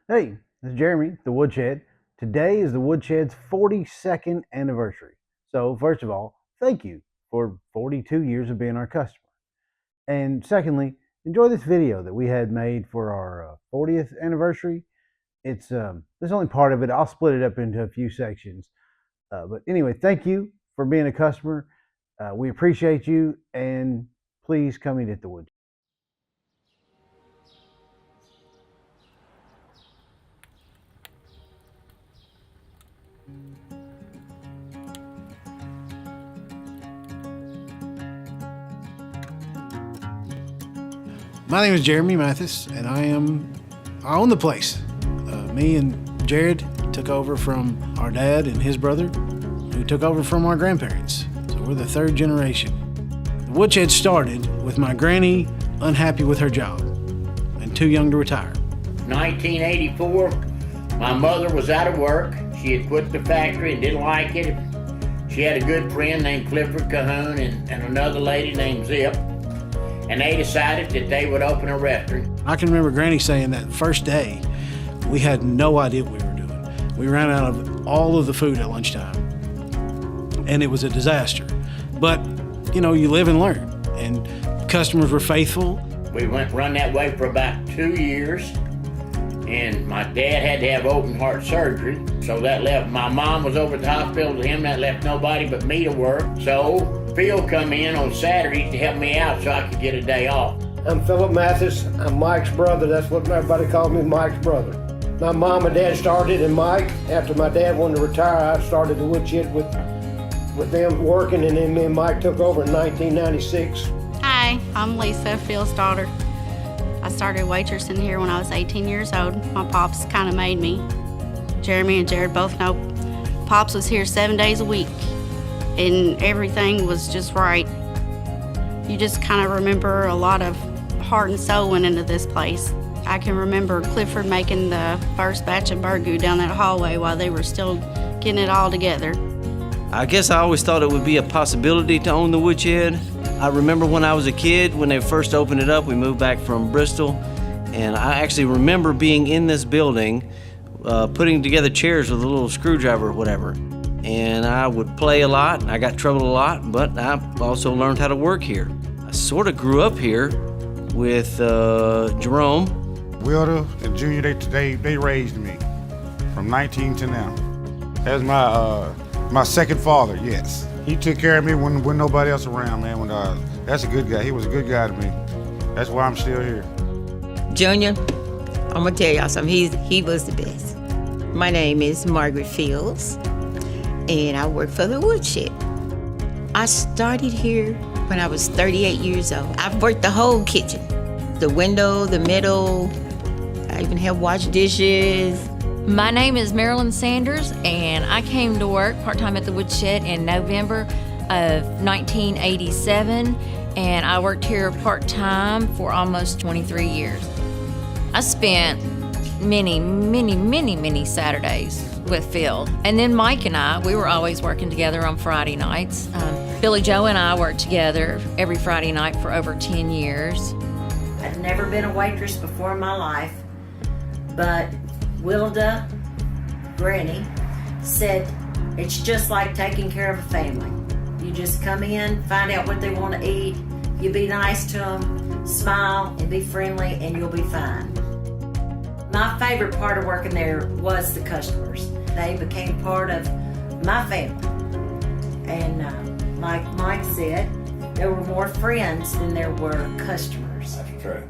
Hey, this is Jeremy, the Woodshed. Today is the Woodshed's 42nd anniversary. So, first of all, thank you for 42 years of being our customer. And secondly, enjoy this video that we had made for our 40th anniversary. There's only part of it. I'll split it up into a few sections. But anyway, thank you for being a customer. We appreciate you, and please come eat at the Woodshed. My name is Jeremy Mathis, and I own the place. Me and Jared took over from our dad and his brother, who took over from our grandparents. So we're the third generation. The Woodshed started with my granny unhappy with her job and too young to retire. 1984, my mother was out of work. She had quit the factory and didn't like it. She had a good friend named Clifford Cahoon and another lady named Zip. And they decided that they would open a restaurant. I can remember Granny saying that first day, we had no idea what we were doing. We ran out of all of the food at lunchtime, and it was a disaster. But, you know, you live and learn, and customers were faithful. We run that way for about 2 years, and my dad had to have open heart surgery, so that left, my mom was over at the hospital with him, that left nobody but me to work. So Phil come in on Saturdays to help me out so I could get a day off. I'm Philip Mathis. I'm Mike's brother. That's what everybody called me, Mike's brother. My mom and dad started, and Mike, after my dad wanted to retire, I started the Woodshed with them working, and then me and Mike took over in 1996. Hi, I'm Lisa, Phil's daughter. I started waitressing here when I was 18 years old. My pops kind of made me. Jeremy and Jared both know Pops was here 7 days a week, and everything was just right. You just kind of remember a lot of heart and soul went into this place. I can remember Clifford making the first batch of burgoo down that hallway while they were still getting it all together. I guess I always thought it would be a possibility to own the Woodshed. I remember when I was a kid, when they first opened it up, we moved back from Bristol, and I actually remember being in this building, putting together chairs with a little screwdriver or whatever. And I would play a lot, I got in trouble a lot, but I also learned how to work here. I sort of grew up here with Jerome. Wilder and Junior, they raised me from 19 to now. That's my second father, yes. He took care of me when nobody else around, man. That's a good guy. He was a good guy to me. That's why I'm still here. Junior, I'm gonna tell y'all something. He was the best. My name is Margaret Fields, and I work for the Woodshed. I started here when I was 38 years old. I've worked the whole kitchen. The window, the middle, I even have washed dishes. My name is Marilyn Sanders, and I came to work part-time at the Woodshed in November of 1987, and I worked here part-time for almost 23 years. I spent many Saturdays with Phil. And then Mike and I, we were always working together on Friday nights. Billy Joe and I worked together every Friday night for over 10 years. I'd never been a waitress before in my life, but Wilda, Granny, said it's just like taking care of a family. You just come in, find out what they want to eat, you be nice to them, smile and be friendly, and you'll be fine. My favorite part of working there was the customers. They became part of my family. And like Mike said, there were more friends than there were customers. That's true.